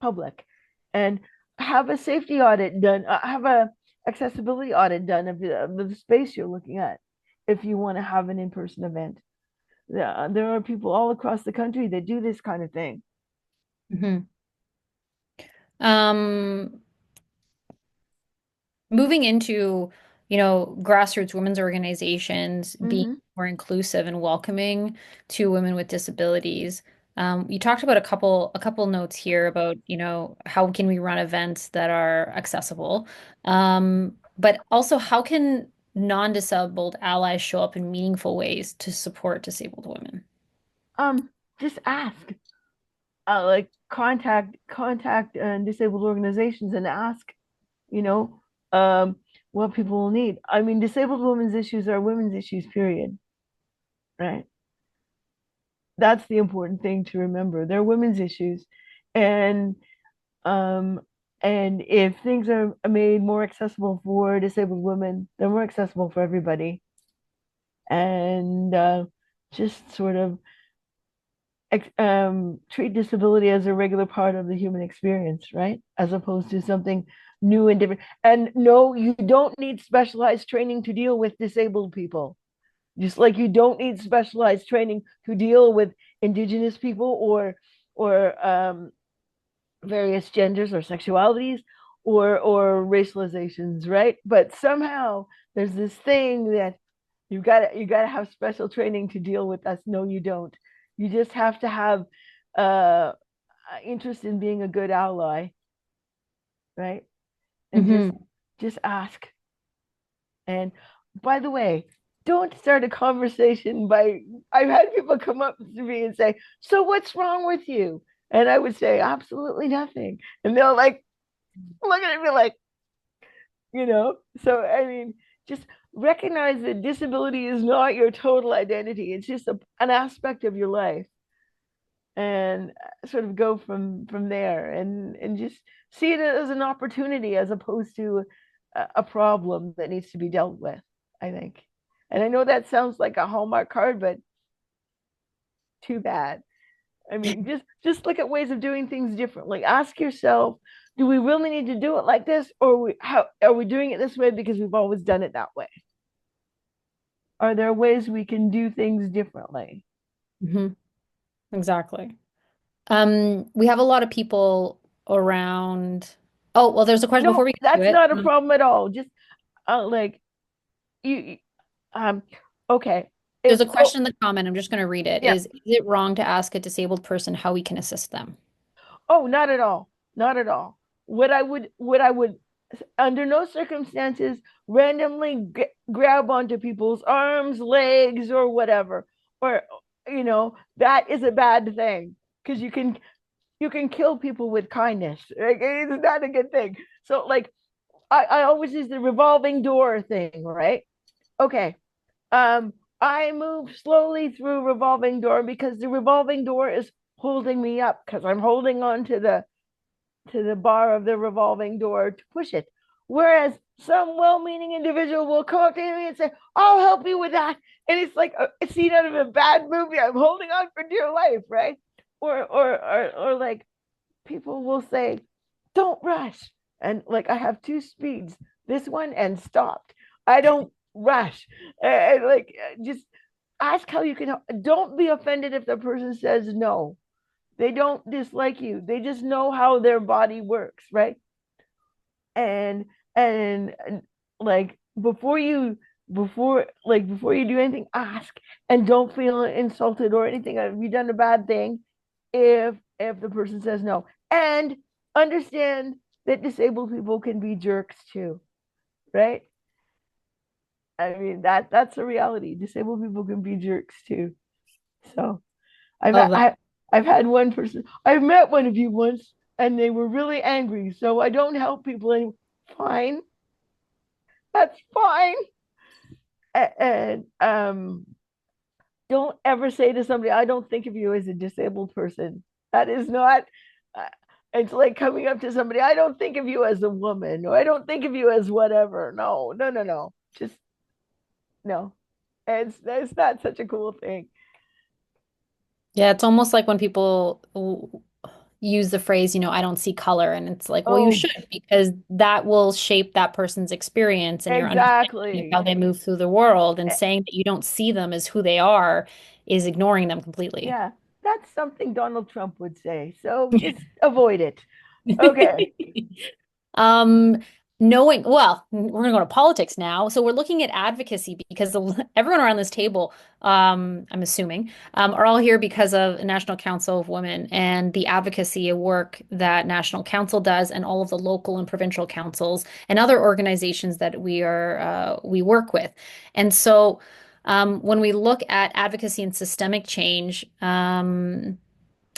public, and have a safety audit done, have a accessibility audit done of the space you're looking at if you want to have an in-person event. There are people all across the country that do this kind of thing. Mhm. Um, Moving into, grassroots women's organizations being Mm-hmm. more inclusive and welcoming to women with disabilities. You talked about a couple notes here about, how can we run events that are accessible? But also how can non-disabled allies show up in meaningful ways to support disabled women? Um, just ask, like contact disabled organizations and ask, you know, what people will need. I mean, disabled women's issues are women's issues, period. Right? That's the important thing to remember. They're women's issues. And um and if things are made more accessible for disabled women, they're more accessible for everybody. And just sort of treat disability as a regular part of the human experience, right? As opposed to something new and different. And no, you don't need specialized training to deal with disabled people. Just like you don't need specialized training to deal with Indigenous people or various genders or sexualities or racializations, right? But somehow there's this thing that you got to have special training to deal with us. No, you don't. You just have to have uh interest in being a good ally, right? And just ask. And by the way, don't start a conversation by, I've had people come up to me and say, so what's wrong with you? And I would say, absolutely nothing. And they'll like look at me like, so I mean, just recognize that disability is not your total identity. It's just an aspect of your life, and sort of go from there, and just see it as an opportunity as opposed to a problem that needs to be dealt with, I think. And I know that sounds like a Hallmark card, but too bad. I mean, just look at ways of doing things differently. Ask yourself, do we really need to do it like this, or how are we doing it this way because we've always done it that way? Are there ways we can do things differently? Exactly. We have a lot of people around. Oh, well, there's a question before No, we get to that's it. not a problem at all. Just like you, okay. There's a So, question in the comment. I'm just going to read it. yeah. Is it wrong to ask a disabled person how we can assist them? Oh, not at all. Not at all. What I would, under no circumstances, randomly grab onto people's arms, legs, or whatever, or that is a bad thing because you can kill people with kindness. Like, it's not a good thing. So, like, I always use the revolving door thing, right? Okay. I move slowly through revolving door because the revolving door is holding me up because I'm holding on to the bar of the revolving door to push it. Whereas some well-meaning individual will come up to me and say, "I'll help you with that," and it's like a scene out of a bad movie. I'm holding on for dear life, right? Or like people will say, "Don't rush," and like I have two speeds, this one and stopped. I don't rush, and like just ask how you can help. Don't be offended if the person says no. They don't dislike you. They just know how their body works, right? And and like before you do anything, ask and don't feel insulted or anything. Have you done a bad thing? If the person says no, and understand that disabled people can be jerks too, right? I mean that's a reality. Disabled people can be jerks too. So I've Love that. I've had one person. I've met one of you once, and they were really angry. So I don't help people anymore. Fine, that's fine. And don't ever say to somebody, "I don't think of you as a disabled person." That is not. Uh, it's like coming up to somebody, "I don't think of you as a woman," or "I don't think of you as whatever." No, no, no, no. Just no. It's not such a cool thing. Yeah, it's almost like when people use the phrase, I don't see color. And it's like, well, you Oh, should, because that will shape that person's experience and your understanding of how exactly. they move through the world. And Eh, saying that you don't see them as who they are is ignoring them completely. Yeah, that's something Donald Trump would say. So just avoid it. Okay. Um, well, we're gonna go to politics now. So we're looking at advocacy because everyone around this table, I'm assuming, are all here because of National Council of Women and the advocacy work that National Council does, and all of the local and provincial councils and other organizations that we work with. And so, when we look at advocacy and systemic change,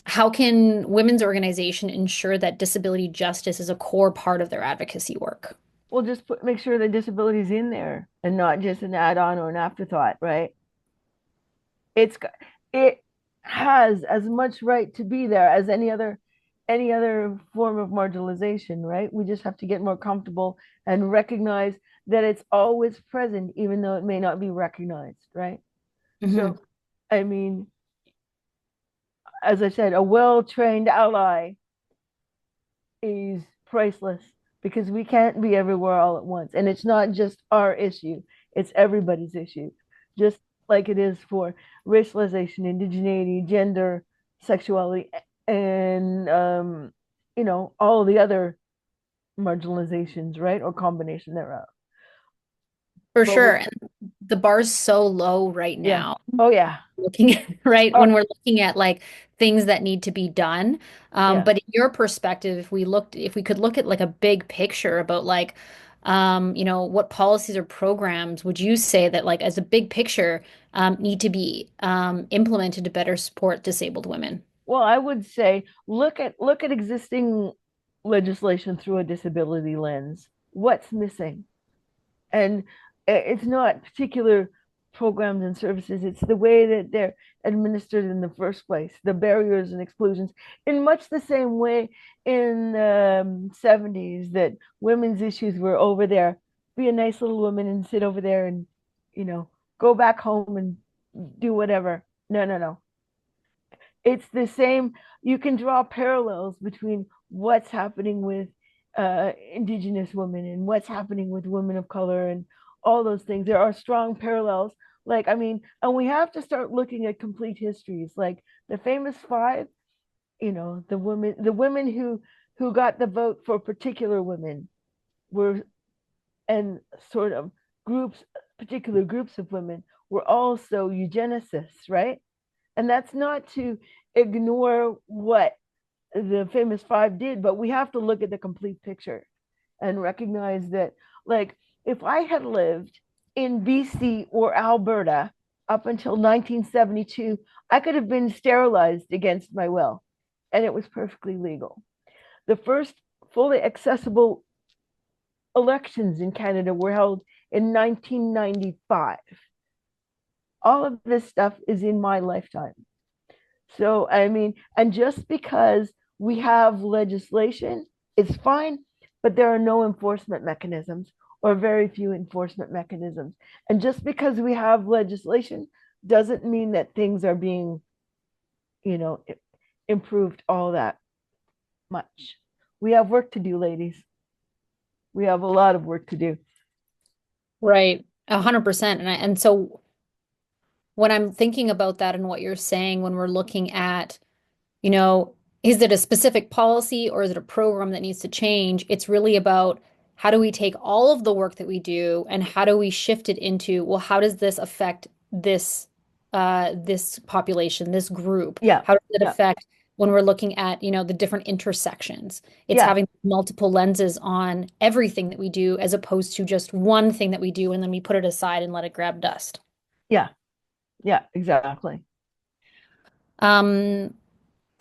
how can women's organization ensure that disability justice is a core part of their advocacy work? We'll just make sure the disability is in there and not just an add-on or an afterthought, right? It's it has as much right to be there as any other form of marginalization, right? We just have to get more comfortable and recognize that it's always present, even though it may not be recognized, right? Mhm. So, I mean, as I said, a well-trained ally is priceless because we can't be everywhere all at once. And it's not just our issue, it's everybody's issue, just like it is for racialization, indigeneity, gender, sexuality, and, all the other marginalizations, right? Or combination thereof. For But sure. And the bar's so low right yeah. now. Oh, yeah. Looking at, right, Oh, when we're looking at like things that need to be done. yeah. But in your perspective, if we could look at like a big picture about like, what policies or programs would you say that like as a big picture, need to be implemented to better support disabled women? Well, I would say look at existing legislation through a disability lens. What's missing? And it's not particular programs and services, it's the way that they're administered in the first place, the barriers and exclusions, in much the same way in the 70s that women's issues were over there. Be a nice little woman and sit over there and, you know, go back home and do whatever. No, no, no. It's the same. You can draw parallels between what's happening with Indigenous women and what's happening with women of color and all those things. There are strong parallels. Like, I mean, and we have to start looking at complete histories, like the famous five, you know, the women who got the vote for particular women were, and sort of groups, particular groups of women were also eugenicists, right? And that's not to ignore what the famous five did, but we have to look at the complete picture and recognize that, like, if I had lived in BC or Alberta up until 1972, I could have been sterilized against my will, and it was perfectly legal. The first fully accessible elections in Canada were held in 1995. All of this stuff is in my lifetime. So, I mean, and just because we have legislation, it's fine, but there are no enforcement mechanisms or very few enforcement mechanisms. And just because we have legislation doesn't mean that things are being, you know, improved all that much. We have work to do, ladies. We have a lot of work to do. Right. 100%. And so when I'm thinking about that and what you're saying, when we're looking at, you know, is it a specific policy or is it a program that needs to change? It's really about how do we take all of the work that we do and how do we shift it into, well, how does this affect this population, this group? Yeah. How does it Yeah. affect when we're looking at, you know, the different intersections? It's Yeah. having multiple lenses on everything that we do as opposed to just one thing that we do and then we put it aside and let it grab dust. Yeah. Yeah, exactly.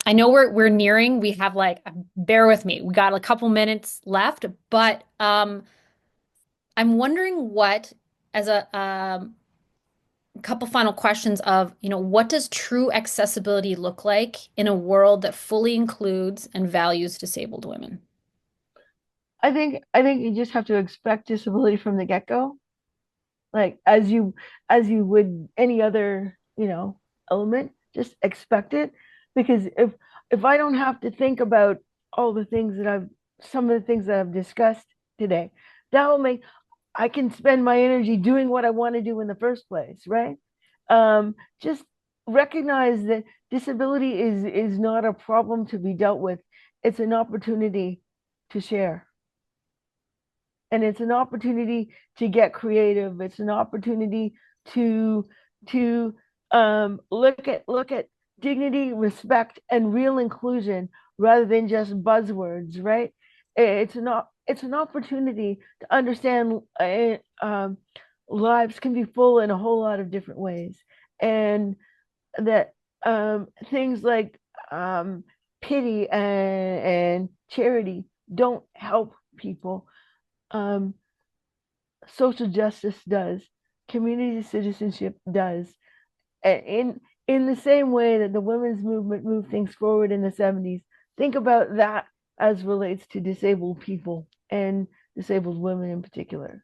I know we're nearing, we have like, bear with me. We got a couple minutes left, but I'm wondering what, as a couple final questions of, you know, what does true accessibility look like in a world that fully includes and values disabled women? I think you just have to expect disability from the get-go, like as you would any other, you know, element. Just expect it, because if I don't have to think about all the things that I've some of the things that I've discussed today, that will make I can spend my energy doing what I want to do in the first place, right? Just recognize that disability is not a problem to be dealt with. It's an opportunity to share, and it's an opportunity to get creative. It's an opportunity to to look at dignity, respect, and real inclusion rather than just buzzwords, right? It's an opportunity to understand lives can be full in a whole lot of different ways, and that things like pity and charity don't help people. um, Social justice does, community citizenship does. In the same way that the women's movement moved things forward in the 70s, think about that as relates to disabled people and disabled women in particular.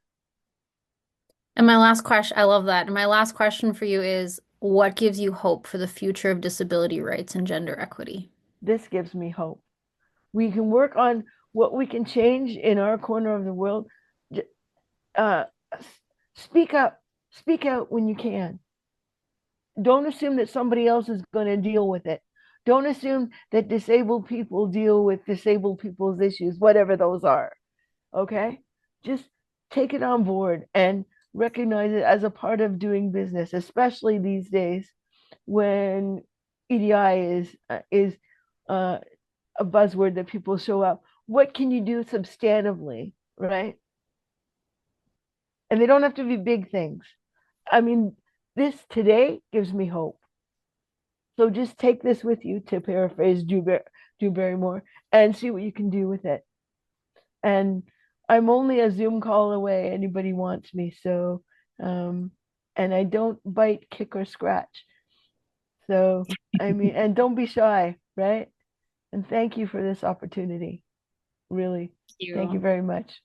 And my last question, I love that. And my last question for you is, what gives you hope for the future of disability rights and gender equity? This gives me hope. We can work on what we can change in our corner of the world. uh, speak up, speak out when you can. Don't assume that somebody else is going to deal with it. Don't assume that disabled people deal with disabled people's issues, whatever those are. Okay? Just take it on board and recognize it as a part of doing business, especially these days when EDI is a buzzword that people show up. What can you do substantively, right? And they don't have to be big things. I mean, this today gives me hope. So just take this with you, to paraphrase Drew Barrymore, and see what you can do with it. And I'm only a Zoom call away. Anybody wants me. So, and I don't bite, kick, or scratch. So, I mean, and don't be shy, right? And thank you for this opportunity. Really. Thank you very much.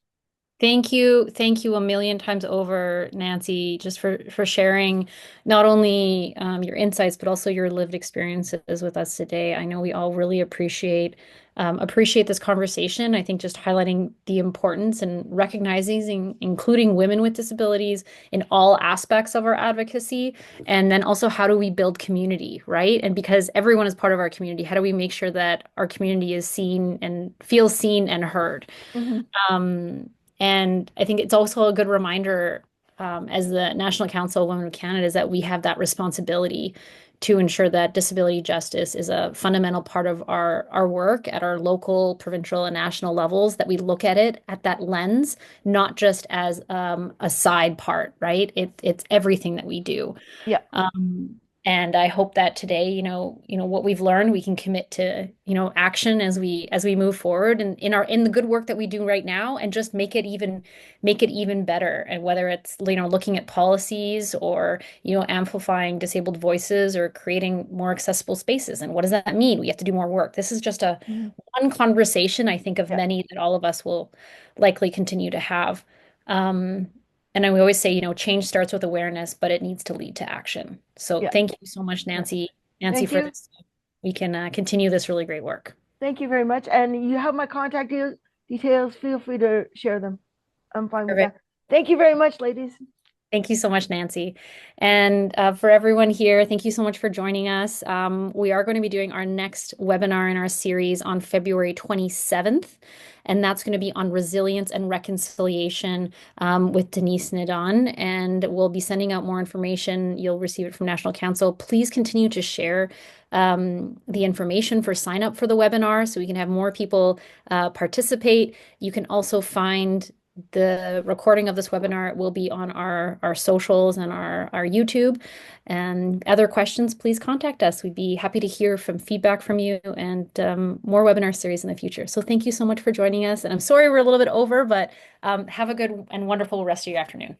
Thank you. Thank you a million times over, Nancy, just for sharing not only your insights, but also your lived experiences with us today. I know we all really appreciate this conversation. I think just highlighting the importance and recognizing, including women with disabilities in all aspects of our advocacy, and then also how do we build community, right? And because everyone is part of our community, how do we make sure that our community is seen and feels seen and heard? Mhm. Um, and I think it's also a good reminder, as the National Council of Women of Canada, is that we have that responsibility to ensure that disability justice is a fundamental part of our work at our local, provincial, and national levels, that we look at it at that lens, not just as a side part, right? It's everything that we do. Yeah, Um, and I hope that today, what we've learned, we can commit to, action as we move forward and in the good work that we do right now, and just make it even better. And whether it's, looking at policies, or, amplifying disabled voices, or creating more accessible spaces. And what does that mean? We have to do more work. This is just a mhm, one conversation, I think, of yeah, many that all of us will likely continue to have. Um, and then we always say, change starts with awareness, but it needs to lead to action. So yeah, thank you so much, yeah. Nancy, Thank for you. this. We can continue this really great work. Thank you very much. And you have my contact details. Feel free to share them. I'm fine with Perfect. that. Thank you very much, ladies. Thank you so much, Nancy. And for everyone here, thank you so much for joining us. We are going to be doing our next webinar in our series on February 27th, and that's going to be on resilience and reconciliation with Denise Nadon. And we'll be sending out more information. You'll receive it from National Council. Please continue to share the information for sign up for the webinar so we can have more people participate. You can also find the recording of this webinar will be on our socials and our YouTube. And other questions, please contact us. We'd be happy to hear from feedback from you, and more webinar series in the future. So thank you so much for joining us. And I'm sorry we're a little bit over, but have a good and wonderful rest of your afternoon.